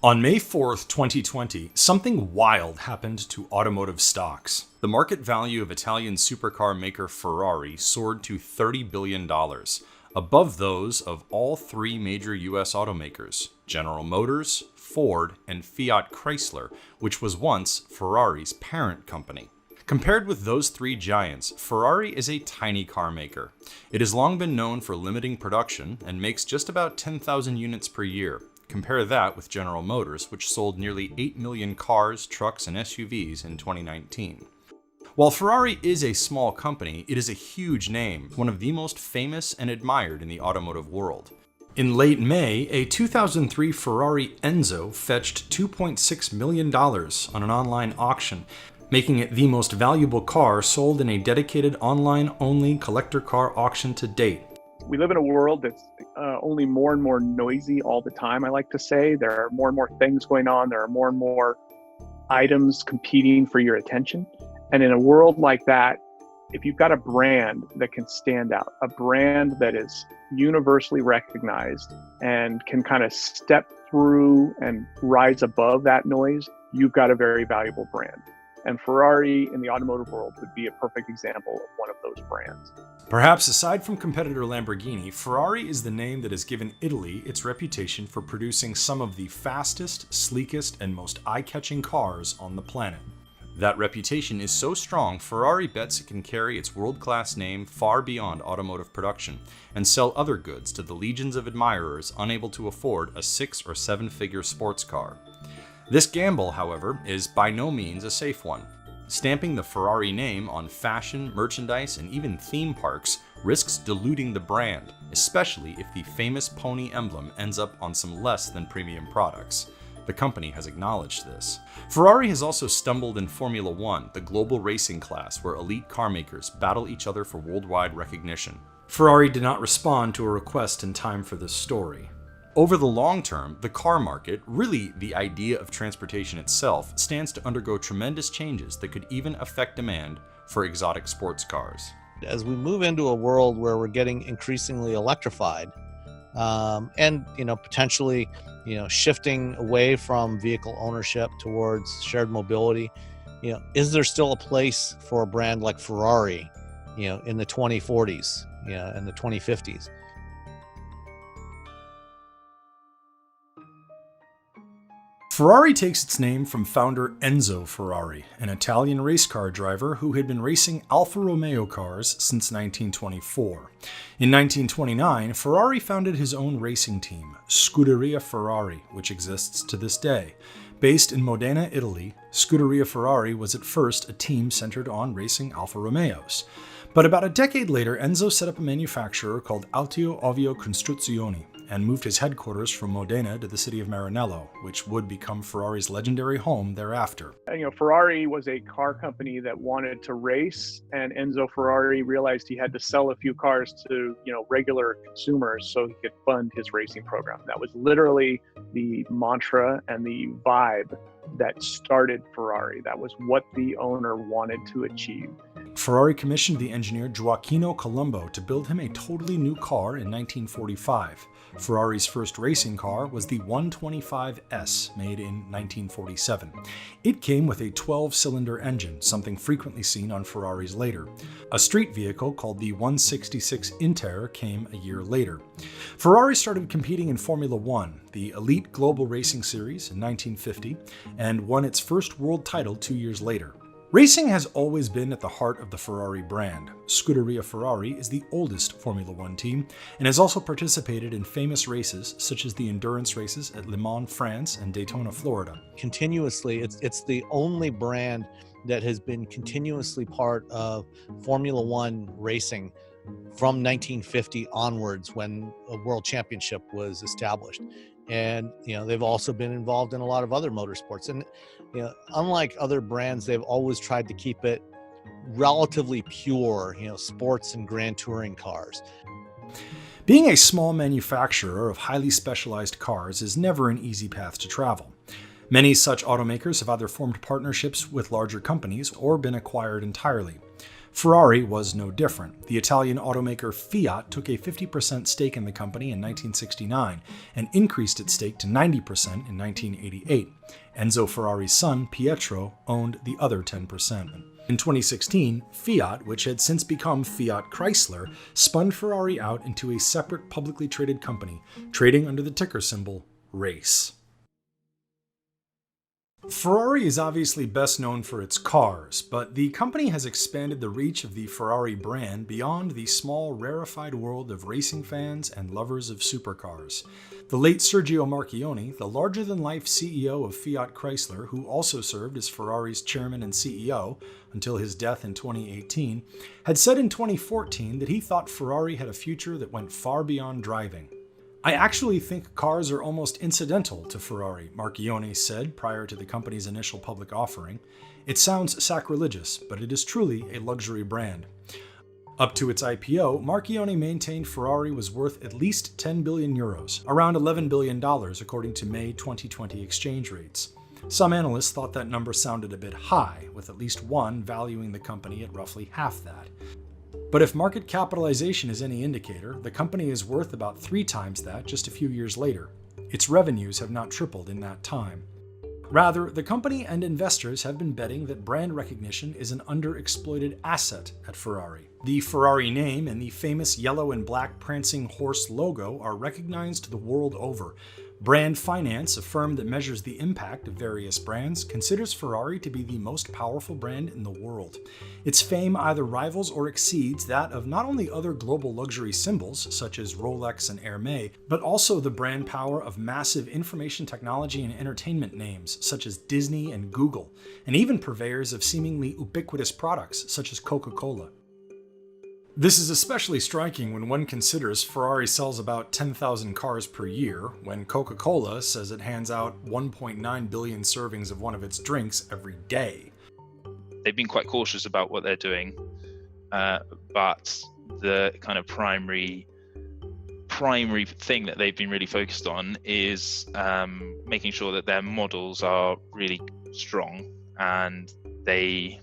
On May 4th, 2020, something wild happened to automotive stocks. The market value of Italian supercar maker Ferrari soared to $30 billion, above those of all three major US automakers, General Motors, Ford, and Fiat Chrysler, which was once Ferrari's parent company. Compared with those three giants, Ferrari is a tiny car maker. It has long been known for limiting production and makes just about 10,000 units per year. Compare that with General Motors, which sold nearly 8 million cars, trucks, and SUVs in 2019. While Ferrari is a small company, it is a huge name, one of the most famous and admired in the automotive world. In late May, a 2003 Ferrari Enzo fetched $2.6 million on an online auction, making it the most valuable car sold in a dedicated online-only collector car auction to date. We live in a world that's only more and more noisy all the time, I like to say. There are more and more things going on. There are more and more items competing for your attention. And in a world like that, if you've got a brand that can stand out, a brand that is universally recognized and can kind of step through and rise above that noise, you've got a very valuable brand. And Ferrari in the automotive world would be a perfect example of one of those brands. Perhaps aside from competitor Lamborghini, Ferrari is the name that has given Italy its reputation for producing some of the fastest, sleekest, and most eye-catching cars on the planet. That reputation is so strong, Ferrari bets it can carry its world-class name far beyond automotive production and sell other goods to the legions of admirers unable to afford a 6- or 7-figure sports car. This gamble, however, is by no means a safe one. Stamping the Ferrari name on fashion, merchandise, and even theme parks risks diluting the brand, especially if the famous pony emblem ends up on some less than premium products. The company has acknowledged this. Ferrari has also stumbled in Formula One, the global racing class where elite car makers battle each other for worldwide recognition. Ferrari did not respond to a request in time for this story. Over the long term, the car market, really the idea of transportation itself, stands to undergo tremendous changes that could even affect demand for exotic sports cars. As we move into a world where we're getting increasingly electrified, and potentially shifting away from vehicle ownership towards shared mobility, is there still a place for a brand like Ferrari, in the 2040s, and the 2050s? Ferrari takes its name from founder Enzo Ferrari, an Italian race car driver who had been racing Alfa Romeo cars since 1924. In 1929, Ferrari founded his own racing team, Scuderia Ferrari, which exists to this day. Based in Modena, Italy, Scuderia Ferrari was at first a team centered on racing Alfa Romeos. But about a decade later, Enzo set up a manufacturer called Altio Ovio Costruzioni, and moved his headquarters from Modena to the city of Maranello, which would become Ferrari's legendary home thereafter. Ferrari was a car company that wanted to race, and Enzo Ferrari realized he had to sell a few cars to, regular consumers so he could fund his racing program. That was literally the mantra and the vibe that started Ferrari. That was what the owner wanted to achieve. Ferrari commissioned the engineer Gioacchino Colombo to build him a totally new car in 1945. Ferrari's first racing car was the 125S, made in 1947. It came with a 12-cylinder engine, something frequently seen on Ferraris later. A street vehicle called the 166 Inter came a year later. Ferrari started competing in Formula One, the elite global racing series, in 1950, and won its first world title 2 years later. Racing has always been at the heart of the Ferrari brand. Scuderia Ferrari is the oldest Formula One team and has also participated in famous races such as the endurance races at Le Mans, France and Daytona, Florida. Continuously, it's the only brand that has been continuously part of Formula One racing from 1950 onwards, when a world championship was established. And they've also been involved in a lot of other motorsports, and unlike other brands, they've always tried to keep it relatively pure, sports and grand touring cars. Being a small manufacturer of highly specialized cars is never an easy path to travel. Many such automakers have either formed partnerships with larger companies or been acquired entirely. Ferrari was no different. The Italian automaker Fiat took a 50% stake in the company in 1969 and increased its stake to 90% in 1988. Enzo Ferrari's son, Pietro, owned the other 10%. In 2016, Fiat, which had since become Fiat Chrysler, spun Ferrari out into a separate publicly traded company, trading under the ticker symbol RACE. Ferrari is obviously best known for its cars, but the company has expanded the reach of the Ferrari brand beyond the small, rarefied world of racing fans and lovers of supercars. The late Sergio Marchionne, the larger-than-life CEO of Fiat Chrysler, who also served as Ferrari's chairman and CEO until his death in 2018, had said in 2014 that he thought Ferrari had a future that went far beyond driving. "I actually think cars are almost incidental to Ferrari," Marchionne said prior to the company's initial public offering. "It sounds sacrilegious, but it is truly a luxury brand." Up to its IPO, Marchionne maintained Ferrari was worth at least 10 billion euros, around $11 billion according to May 2020 exchange rates. Some analysts thought that number sounded a bit high, with at least one valuing the company at roughly half that. But if market capitalization is any indicator, the company is worth about 3 times that just a few years later. Its revenues have not tripled in that time. Rather, the company and investors have been betting that brand recognition is an underexploited asset at Ferrari. The Ferrari name and the famous yellow and black prancing horse logo are recognized the world over. Brand Finance, a firm that measures the impact of various brands, considers Ferrari to be the most powerful brand in the world. Its fame either rivals or exceeds that of not only other global luxury symbols, such as Rolex and Hermès, but also the brand power of massive information technology and entertainment names, such as Disney and Google, and even purveyors of seemingly ubiquitous products, such as Coca-Cola. This is especially striking when one considers Ferrari sells about 10,000 cars per year, when Coca-Cola says it hands out 1.9 billion servings of one of its drinks every day. They've been quite cautious about what they're doing, but the kind of primary thing that they've been really focused on is making sure that their models are really strong and they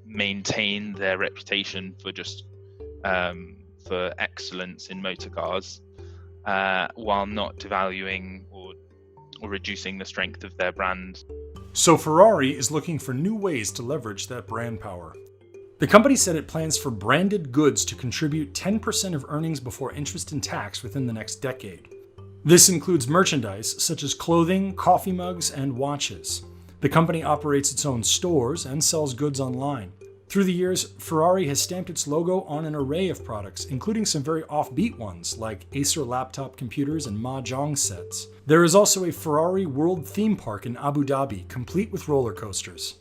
maintain their reputation for just for excellence in motor cars, while not devaluing or reducing the strength of their brand. So Ferrari is looking for new ways to leverage that brand power. The company said it plans for branded goods to contribute 10% of earnings before interest and tax within the next decade. This includes merchandise such as clothing, coffee mugs, and watches. The company operates its own stores and sells goods online. Through the years, Ferrari has stamped its logo on an array of products, including some very offbeat ones like Acer laptop computers and Mahjong sets. There is also a Ferrari World theme park in Abu Dhabi, complete with roller coasters.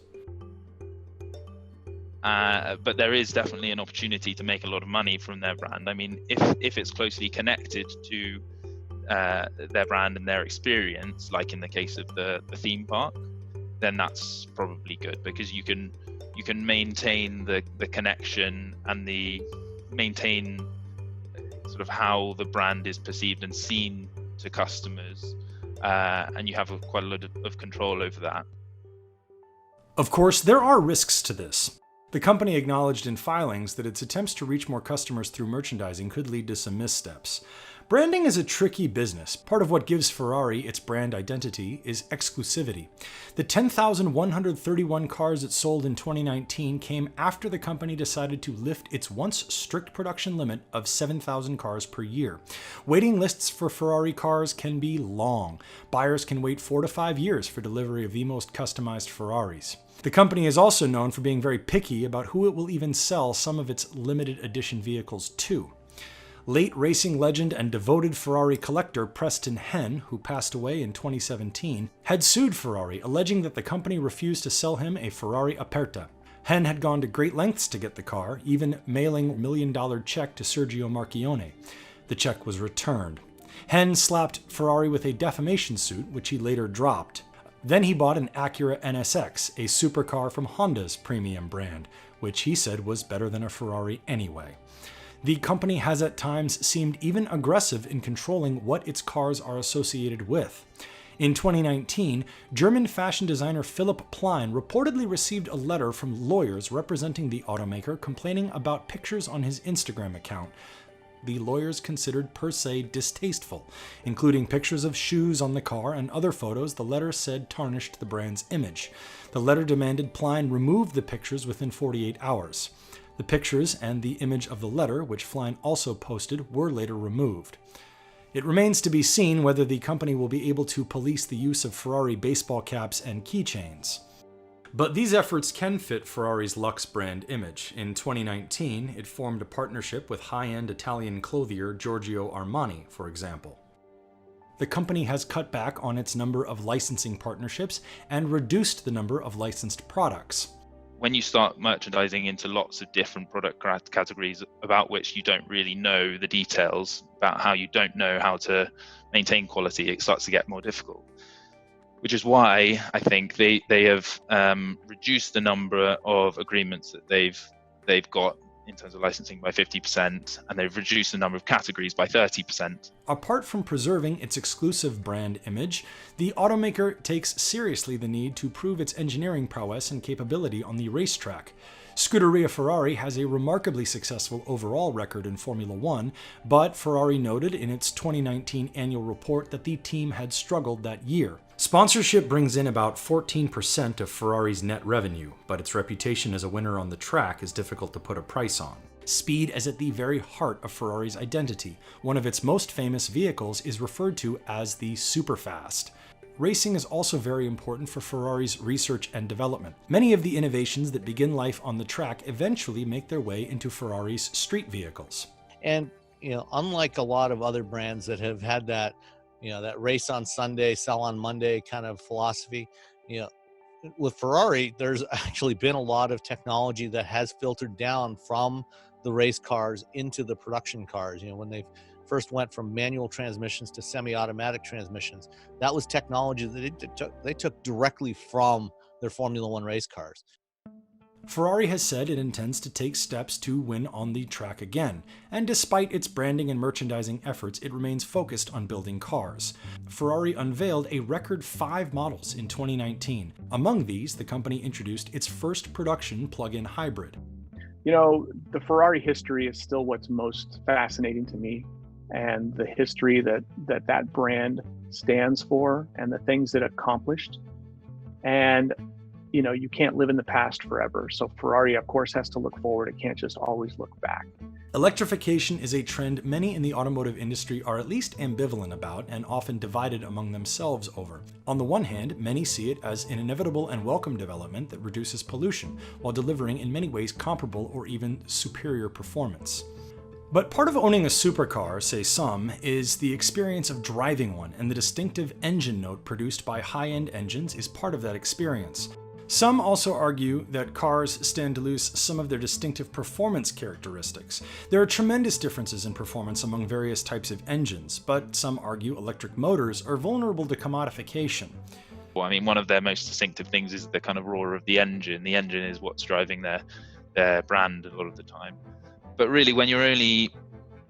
But there is definitely an opportunity to make a lot of money from their brand. I mean, if it's closely connected to their brand and their experience, like in the case of the theme park, then that's probably good, because you can maintain the connection and maintain sort of how the brand is perceived and seen to customers, and you have quite a lot of control over that. Of course, there are risks to this. The company acknowledged in filings that its attempts to reach more customers through merchandising could lead to some missteps. Branding is a tricky business. Part of what gives Ferrari its brand identity is exclusivity. The 10,131 cars it sold in 2019 came after the company decided to lift its once strict production limit of 7,000 cars per year. Waiting lists for Ferrari cars can be long. Buyers can wait 4 to 5 years for delivery of the most customized Ferraris. The company is also known for being very picky about who it will even sell some of its limited edition vehicles to. Late racing legend and devoted Ferrari collector Preston Henn, who passed away in 2017, had sued Ferrari, alleging that the company refused to sell him a Ferrari Aperta. Henn had gone to great lengths to get the car, even mailing a $1 million check to Sergio Marchionne. The check was returned. Henn slapped Ferrari with a defamation suit, which he later dropped. Then he bought an Acura NSX, a supercar from Honda's premium brand, which he said was better than a Ferrari anyway. The company has at times seemed even aggressive in controlling what its cars are associated with. In 2019, German fashion designer Philipp Plein reportedly received a letter from lawyers representing the automaker complaining about pictures on his Instagram account the lawyers considered per se distasteful, including pictures of shoes on the car and other photos the letter said tarnished the brand's image. The letter demanded Plein remove the pictures within 48 hours. The pictures and the image of the letter, which Plein also posted, were later removed. It remains to be seen whether the company will be able to police the use of Ferrari baseball caps and keychains. But these efforts can fit Ferrari's Lux brand image. In 2019, it formed a partnership with high-end Italian clothier Giorgio Armani, for example. The company has cut back on its number of licensing partnerships and reduced the number of licensed products. When you start merchandising into lots of different product categories about which you don't really know the details, about how you don't know how to maintain quality, it starts to get more difficult. Which is why I think they have reduced the number of agreements that they've got in terms of licensing by 50%, and they've reduced the number of categories by 30%. Apart from preserving its exclusive brand image, the automaker takes seriously the need to prove its engineering prowess and capability on the racetrack. Scuderia Ferrari has a remarkably successful overall record in Formula One, but Ferrari noted in its 2019 annual report that the team had struggled that year. Sponsorship brings in about 14% of Ferrari's net revenue, but its reputation as a winner on the track is difficult to put a price on. Speed is at the very heart of Ferrari's identity. One of its most famous vehicles is referred to as the Superfast. Racing is also very important for Ferrari's research and development. Many of the innovations that begin life on the track eventually make their way into Ferrari's street vehicles. And, unlike a lot of other brands that have had that, that race on Sunday, sell on Monday kind of philosophy, with Ferrari, there's actually been a lot of technology that has filtered down from the race cars into the production cars. When they first went from manual transmissions to semi-automatic transmissions, that was technology that they took directly from their Formula One race cars. Ferrari has said it intends to take steps to win on the track again, and despite its branding and merchandising efforts, it remains focused on building cars. Ferrari unveiled a record 5 models in 2019. Among these, the company introduced its first production plug-in hybrid. The Ferrari history is still what's most fascinating to me, and the history that brand stands for and the things it accomplished. And you can't live in the past forever. So Ferrari, of course, has to look forward. It can't just always look back. Electrification is a trend many in the automotive industry are at least ambivalent about and often divided among themselves over. On the one hand, many see it as an inevitable and welcome development that reduces pollution, while delivering in many ways comparable or even superior performance. But part of owning a supercar, say some, is the experience of driving one, and the distinctive engine note produced by high-end engines is part of that experience. Some also argue that cars stand to lose some of their distinctive performance characteristics. There are tremendous differences in performance among various types of engines, but some argue electric motors are vulnerable to commodification. Well, one of their most distinctive things is the kind of roar of the engine. The engine is what's driving their brand a lot of the time. But really, when you're only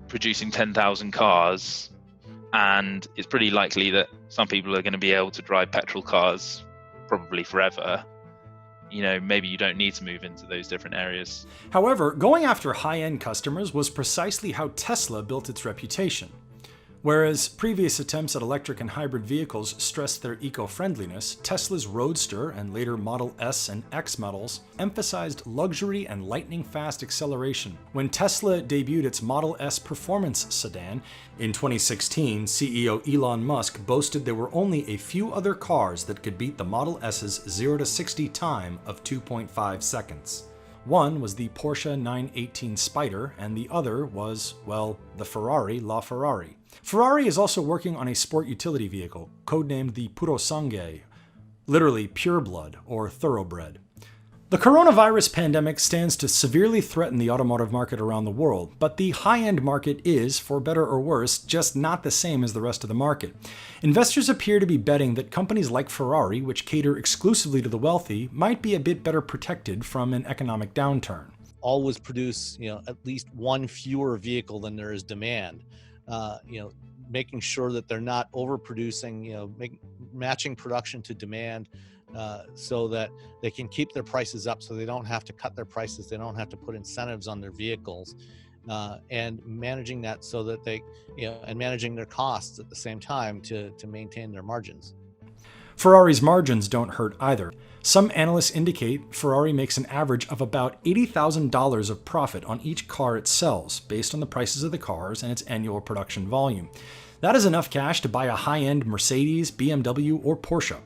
producing 10,000 cars, and it's pretty likely that some people are going to be able to drive petrol cars probably forever, maybe you don't need to move into those different areas. However, going after high-end customers was precisely how Tesla built its reputation. Whereas previous attempts at electric and hybrid vehicles stressed their eco-friendliness, Tesla's Roadster and later Model S and X models emphasized luxury and lightning-fast acceleration. When Tesla debuted its Model S performance sedan in 2016, CEO Elon Musk boasted there were only a few other cars that could beat the Model S's 0 to 60 time of 2.5 seconds. One was the Porsche 918 Spyder, and the other was, the Ferrari LaFerrari. Ferrari is also working on a sport utility vehicle, codenamed the Puro Sangue, literally pure blood or thoroughbred. The coronavirus pandemic stands to severely threaten the automotive market around the world, but the high-end market is, for better or worse, just not the same as the rest of the market. Investors appear to be betting that companies like Ferrari, which cater exclusively to the wealthy, might be a bit better protected from an economic downturn. Always produce, at least one fewer vehicle than there is demand. making sure that they're not overproducing, matching production to demand, so that they can keep their prices up, so they don't have to cut their prices, they don't have to put incentives on their vehicles, and managing that so that they, and managing their costs at the same time to maintain their margins. Ferrari's margins don't hurt either. Some analysts indicate Ferrari makes an average of about $80,000 of profit on each car it sells, based on the prices of the cars and its annual production volume. That is enough cash to buy a high-end Mercedes, BMW, or Porsche.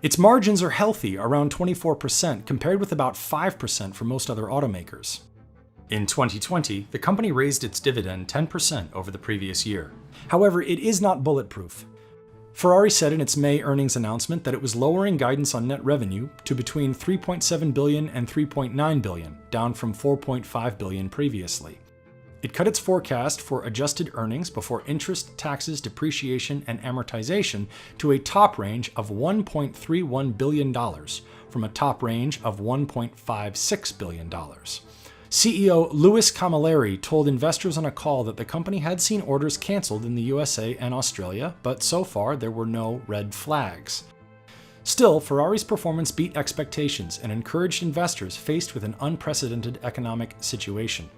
Its margins are healthy, around 24%, compared with about 5% for most other automakers. In 2020, the company raised its dividend 10% over the previous year. However, it is not bulletproof. Ferrari said in its May earnings announcement that it was lowering guidance on net revenue to between $3.7 billion and $3.9 billion, down from $4.5 billion previously. It cut its forecast for adjusted earnings before interest, taxes, depreciation, and amortization to a top range of $1.31 billion, from a top range of $1.56 billion. CEO Louis Camilleri told investors on a call that the company had seen orders canceled in the USA and Australia, but so far there were no red flags. Still, Ferrari's performance beat expectations and encouraged investors faced with an unprecedented economic situation.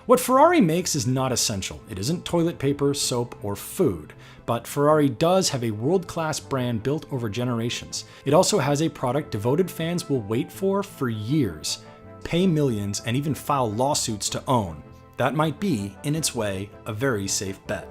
What Ferrari makes is not essential. It isn't toilet paper, soap, or food. But Ferrari does have a world-class brand built over generations. It also has a product devoted fans will wait for years, pay millions, and even file lawsuits to own. That might be, in its way, a very safe bet.